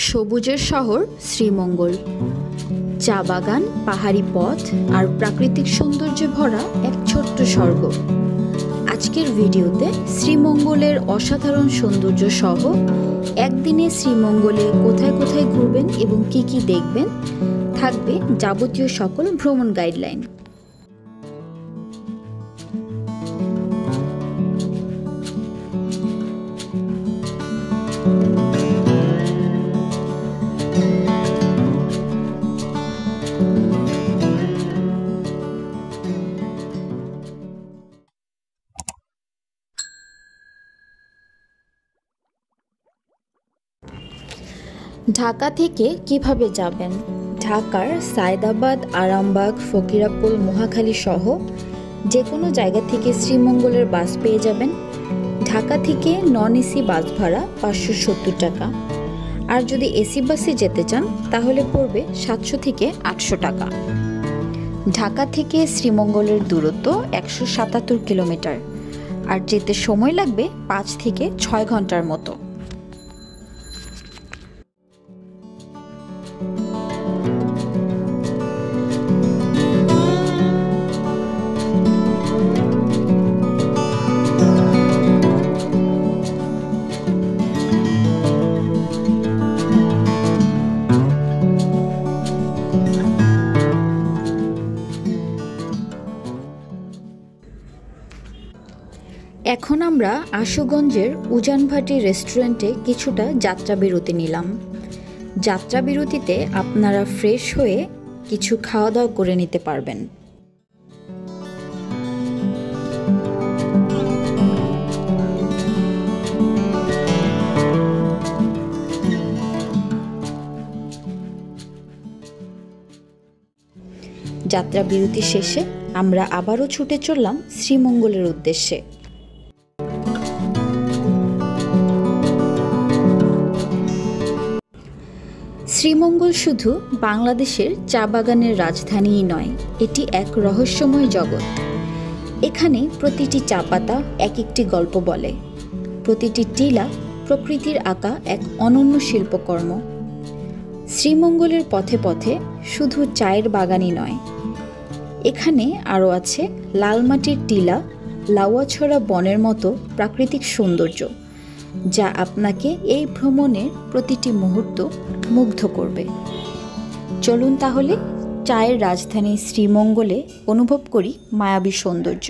সবুজের শহর শ্রীমঙ্গল। চা বাগান, পাহাড়ি পথ আর প্রাকৃতিক সৌন্দর্যে ভরা এক ছোট্ট স্বর্গ। আজকের ভিডিওতে শ্রীমঙ্গলের অসাধারণ সৌন্দর্য সহ একদিনে শ্রীমঙ্গলে কোথায় কোথায় ঘুরবেন এবং কি কি দেখবেন থাকবে যাবতীয় সকল ভ্রমণ গাইডলাইন। ঢাকা থেকে কিভাবে যাবেন? ঢাকার সায়দাবাদ, আরামবাগ, ফকিরাপুল, মহাখালী সহ যে কোনো জায়গা থেকে শ্রীমঙ্গলের বাস পেয়ে যাবেন। ঢাকা থেকে নন এসি বাস ভাড়া 570 টাকা, আর যদি এসি বাসে যেতে চান তাহলে পড়বে 700 থেকে 800 টাকা। ঢাকা থেকে শ্রীমঙ্গলের দূরত্ব 177 কিলোমিটার, আর যেতে সময় লাগবে 5 থেকে 6 ঘন্টার মতো। এখন আমরা আশুগঞ্জের উজানভাটি রেস্টুরেন্টে কিছুটা যাত্রা বিরতি নিলাম। যাত্রা বিরতিতে আপনারা ফ্রেশ হয়ে কিছু খাওয়া দাওয়া করে নিতে পারবেন। যাত্রা বিরতি শেষে আমরা আবারও ছুটে চললাম শ্রীমঙ্গলের উদ্দেশ্যে। শ্রীমঙ্গল শুধু বাংলাদেশের চা বাগানের রাজধানীই নয়, এটি এক রহস্যময় জগৎ। এখানে প্রতিটি চা পাতা এক একটি গল্প বলে, প্রতিটি টিলা প্রকৃতির আঁকা এক অনন্য শিল্পকর্ম। শ্রীমঙ্গলের পথে পথে শুধু চায়ের বাগানই নয়, এখানে আরও আছে লালমাটির টিলা, লাউয়াছড়া বনের মতো প্রাকৃতিক সৌন্দর্য, যা আপনাকে এই ভ্রমণের প্রতিটি মুহূর্ত মুগ্ধ করবে। চলুন তাহলে চায়ের রাজধানী শ্রীমঙ্গলে অনুভব করি মায়াবী সৌন্দর্য।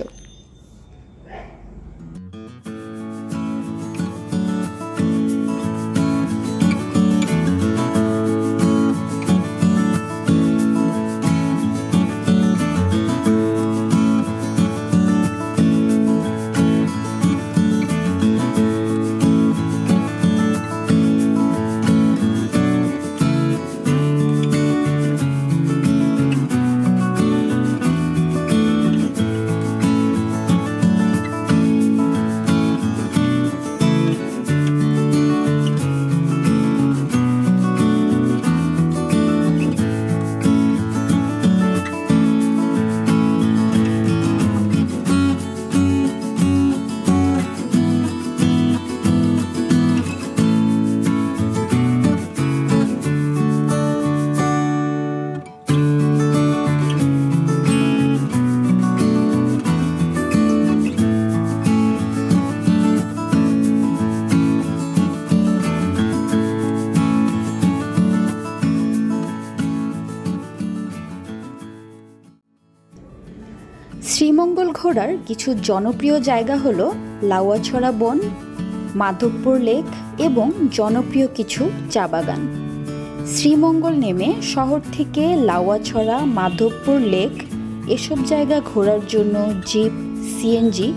শ্রীমঙ্গল ঘোরার কিছু জনপ্রিয় জায়গা হলো লাউয়াছড়া বন, মাধবপুর লেক এবং জনপ্রিয় কিছু চা বাগান। শ্রীমঙ্গল নেমে শহর থেকে লাউয়াছড়া, মাধবপুর লেক এসব জায়গা ঘোরার জন্য জিপ, সিএনজি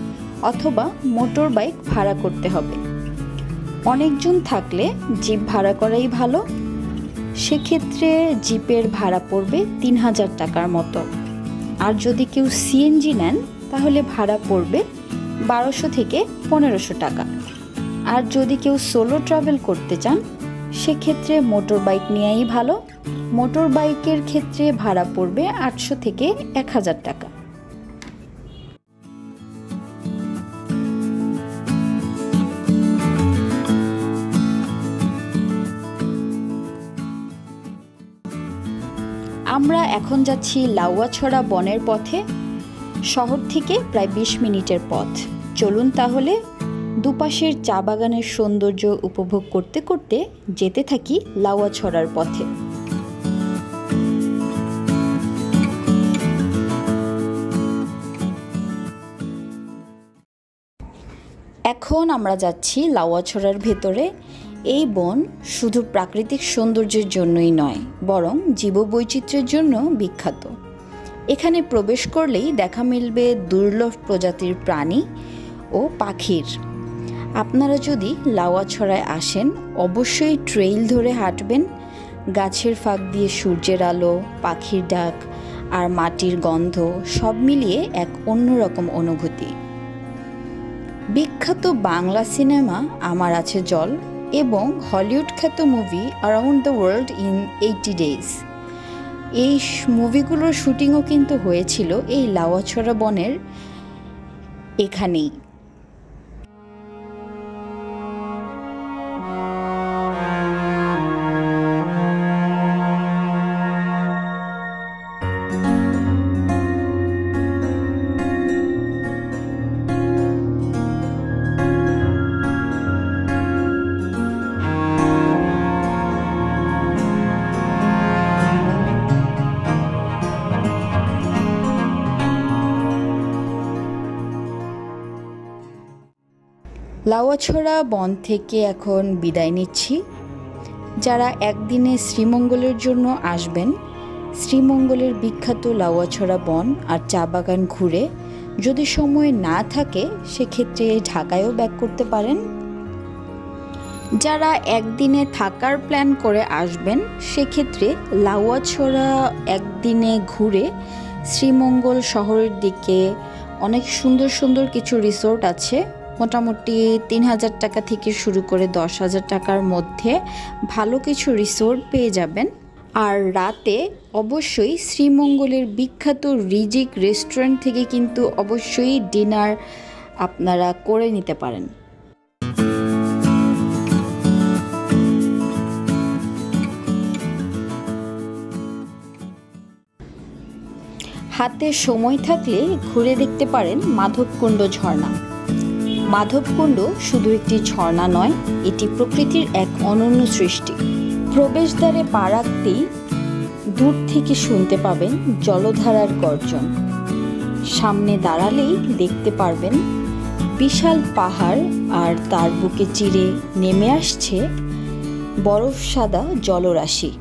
অথবা মোটর বাইক ভাড়া করতে হবে। অনেকজন থাকলে জিপ ভাড়া করাই ভালো, সেক্ষেত্রে জিপের ভাড়া পড়বে 3000 টাকার মতো। আর যদি কেউ সিএনজি নেন তাহলে ভাড়া পড়বে 1200 থেকে 1500 টাকা। আর যদি কেউ সোলো ট্রাভেল করতে চান সেক্ষেত্রে মোটর বাইক নেওয়াই ভালো। মোটর বাইকের ক্ষেত্রে ভাড়া পড়বে 800 থেকে 1000 টাকা। আমরা এখন যাচ্ছি লাউয়াছড়া বনের পথে। শহর থেকে প্রায় 20 মিনিটের পথ। চলুন তাহলে দুপাশের চা বাগানের সৌন্দর্য উপভোগ করতে করতে যেতে থাকি লাউয়াছড়ার পথে। এখন আমরা যাচ্ছি লাউয়াছড়ার ভেতরে। এই বন শুধু প্রাকৃতিক সৌন্দর্যের জন্যই নয়, বরং জীববৈচিত্র্যের জন্য বিখ্যাত। এখানে প্রবেশ করলেই দেখা মিলবে দুর্লভ প্রজাতির প্রাণী ও পাখির। আপনারা যদি লাউয়াছড়ায় আসেন, অবশ্যই ট্রেইল ধরে হাঁটবেন। গাছের ফাঁক দিয়ে সূর্যের আলো, পাখির ডাক আর মাটির গন্ধ সব মিলিয়ে এক অন্যরকম অনুভূতি। বিখ্যাত বাংলা সিনেমা আমার আছে জল এবং হলিউড খ্যাত movie around the world in 80 days, এই মুভিগুলোর শুটিংও কিন্তু হয়েছিল এই লাউয়াছড়া বনের এখানেই। লাউয়াছড়া বন থেকে এখন বিদায় নিচ্ছি। যারা একদিনে শ্রীমঙ্গলের জন্য আসবেন, শ্রীমঙ্গলের বিখ্যাত লাউয়াছড়া বন আর চা বাগান ঘুরে যদি সময় না থাকে, সেক্ষেত্রে ঢাকায়ও ব্যাক করতে পারেন। যারা একদিনে থাকার প্ল্যান করে আসবেন, সেক্ষেত্রে লাউয়াছড়া একদিনে ঘুরে শ্রীমঙ্গল শহরের দিকে অনেক সুন্দর সুন্দর কিছু রিসোর্ট আছে। মোটামুটি 3000 টাকা থেকে শুরু করে 10,000 টাকার মধ্যে ভালো কিছু রিসোর্ট পেয়ে যাবেন। আর রাতে অবশ্যই শ্রীমঙ্গলের বিখ্যাত রিজিক রেস্টুরেন্ট থেকে কিন্তু অবশ্যই ডিনার আপনারা করে নিতে পারেন। হাতে সময় থাকলে ঘুরে দেখতে পারেন মাধবকুণ্ড ঝর্ণা। মাধবকুণ্ড শুধু একটি ঝর্ণা নয়, এটি প্রকৃতির এক অনন্য সৃষ্টি। প্রবেশদ্বারে পা রাখতেই দূর থেকে শুনতে পাবেন জলধারার গর্জন। সামনে দাঁড়ালেই দেখতে পারবেন বিশাল পাহাড়, আর তার বুকে চিরে নেমে আসছে বরফ সাদা জলরাশি।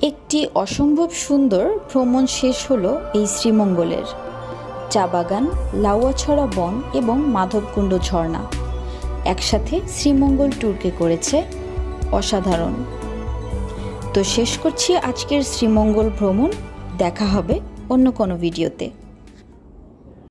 একটি অসম্ভব সুন্দর ভ্রমণ শেষ হলো এই শ্রীমঙ্গলের। চা বাগান, লাউয়াছড়া বন এবং মাধবকুণ্ড ঝর্ণা একসাথে শ্রীমঙ্গল ট্যুরকে করেছে অসাধারণ। তো শেষ করছি আজকের শ্রীমঙ্গল ভ্রমণ। দেখা হবে অন্য কোনো ভিডিওতে।